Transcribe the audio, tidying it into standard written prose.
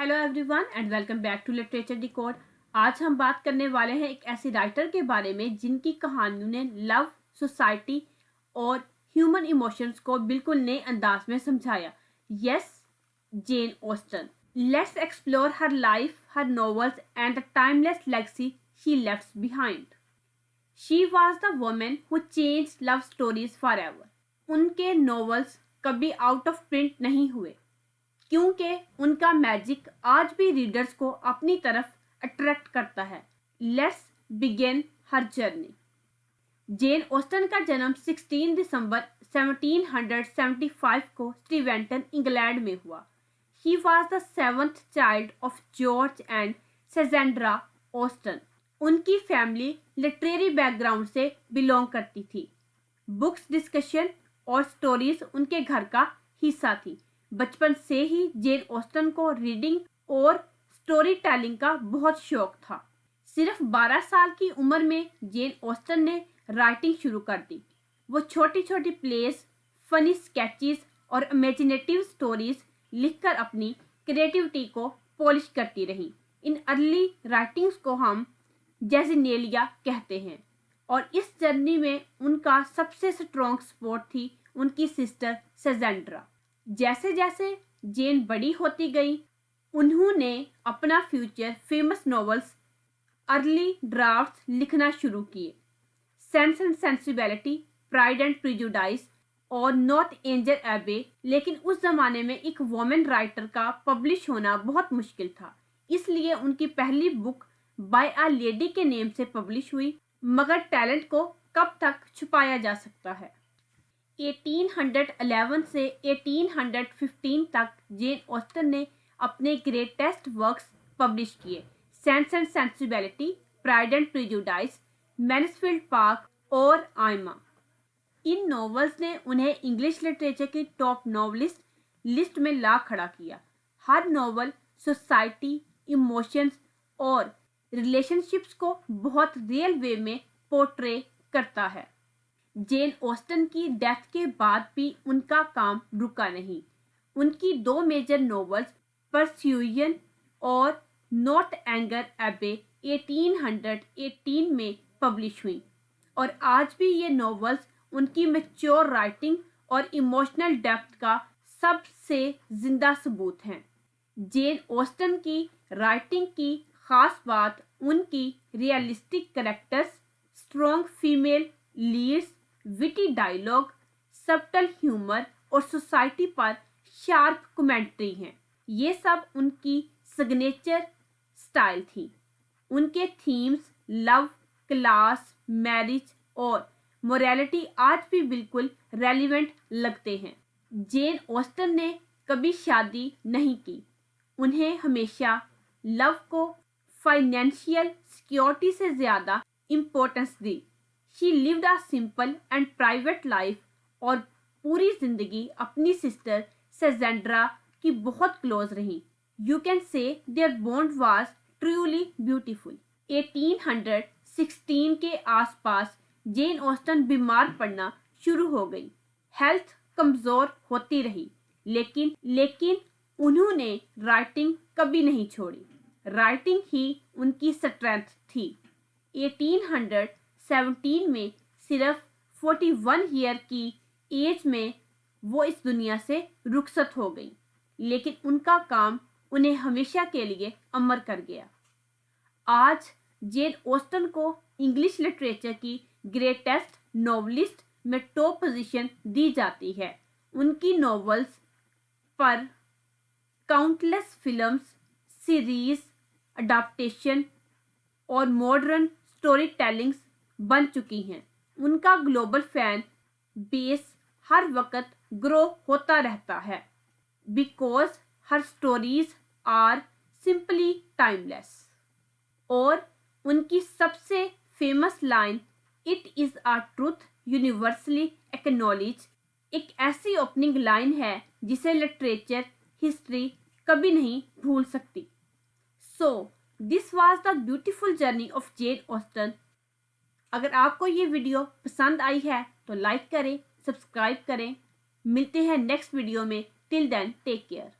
Hello everyone and welcome back to literature decode. आज हम बात करने वाले हैं एक ऐसी राइटर के बारे में जिनकी कहानियों ने लव, सोसाइटी और ह्यूमन इमोशंस को बिल्कुल नए अंदाज में समझाया। Yes, Jane Austen. Let's explore her life, her novels and the timeless legacy she left behind. She was the woman who changed love stories forever. उनके नॉवेल्स कभी आउट ऑफ प्रिंट नहीं हुए क्योंकि उनका मैजिक आज भी रीडर्स को अपनी तरफ अट्रैक्ट करता है। Let's begin her journey. Jane Austen का जन्म 16 दिसंबर 1775 को स्टीवेंटन, इंग्लैंड में हुआ। He was the 7th child of George and Cassandra Austen. उनकी फैमिली लिटरेरी बैकग्राउंड से बिलोंग करती थी। बुक्स, डिस्कशन और स्टोरीज उनके घर का हिस्सा थी। बचपन से ही जेन ऑस्टन को रीडिंग और स्टोरी टेलिंग का बहुत शौक था। सिर्फ 12 साल की उम्र में जेन ऑस्टन ने राइटिंग शुरू कर दी। वो छोटी छोटी प्लेस, फनी स्केचेस और इमेजिनेटिव स्टोरीज लिखकर अपनी क्रिएटिविटी को पॉलिश करती रही। इन अर्ली राइटिंग्स को हम जेजिनेलिया कहते हैं और इस जर्नी में उनका सबसे स्ट्रॉन्ग सपोर्ट थी उनकी सिस्टर सेजेंड्रा। जैसे जैसे जेन बड़ी होती गई, उन्होंने अपना future famous novels, early drafts लिखना शुरू किए। Sense and sensibility, pride and prejudice और नॉर्थ एंजल एबे। लेकिन उस जमाने में एक वुमेन राइटर का पब्लिश होना बहुत मुश्किल था, इसलिए उनकी पहली बुक बाय अ लेडी के नेम से पब्लिश हुई। मगर टैलेंट को कब तक छुपाया जा सकता है। 1811 से 1815 तक जेन ऑस्टन ने अपने ग्रेटेस्ट वर्क्स पब्लिश किए। Sense and sensibility, pride and prejudice, Mansfield park और आइमा। इन नॉवेल्स ने उन्हें इंग्लिश लिटरेचर की टॉप नॉवलिस्ट लिस्ट में ला खड़ा किया। हर नॉवल सोसाइटी, इमोशंस और रिलेशनशिप्स को बहुत रियल वे में पोर्ट्रे करता है। जेन ऑस्टन की डेथ के बाद भी उनका काम रुका नहीं। उनकी 2 मेजर नॉवेल्स परस्यूजन और नॉर्थ एंजल एबे 1818 में पब्लिश हुई और आज भी ये नॉवेल्स उनकी मैच्योर राइटिंग और इमोशनल डेप्थ का सबसे जिंदा सबूत हैं। जेन ऑस्टन की राइटिंग की खास बात उनकी realistic characters, strong female leads, witty dialogue, subtle humour और सोसाइटी पर शार्प कमेंट्री है। ये सब उनकी सिग्नेचर स्टाइल थी। उनके थीम्स लव, क्लास, मैरिज और मोरालिटी आज भी बिल्कुल रेलिवेंट लगते हैं। जेन ऑस्टन ने कभी शादी नहीं की। उन्हें हमेशा लव को फाइनेंशियल सिक्योरिटी से ज़्यादा importance the. She lived a simple and private life और पूरी जिंदगी अपनी सिस्टर सेजेंड्रा की बहुत क्लोज रही। You can say their bond was truly beautiful. 1816 के आसपास जेन ऑस्टन बीमार पड़ना शुरू हो गई। हेल्थ कमजोर होती रही, लेकिन उन्होंने राइटिंग कभी नहीं छोड़ी। राइटिंग ही उनकी स्ट्रेंथ थी। 1817 में सिर्फ 41 ईयर की एज में वो इस दुनिया से रुखसत हो गई, लेकिन उनका काम उन्हें हमेशा के लिए अमर कर गया। आज जेन ऑस्टन को इंग्लिश लिटरेचर की ग्रेटेस्ट नॉवलिस्ट में टॉप पोजीशन दी जाती है। उनकी नॉवेल्स पर काउंटलेस फिल्म्स, सीरीज, अडाप्टेशन और मॉडर्न स्टोरी टेलिंग्स बन चुकी हैं। उनका ग्लोबल फैन बेस हर वक्त ग्रो होता रहता है because her stories are simply timeless. और उनकी सबसे famous line it is a truth universally acknowledge एक ऐसी ओपनिंग लाइन है जिसे लिटरेचर हिस्ट्री कभी नहीं भूल सकती। So this was the beautiful journey of Jane Austen. अगर आपको ये वीडियो पसंद आई है तो लाइक करें, सब्सक्राइब करें। मिलते हैं नेक्स्ट वीडियो में। Till then take care.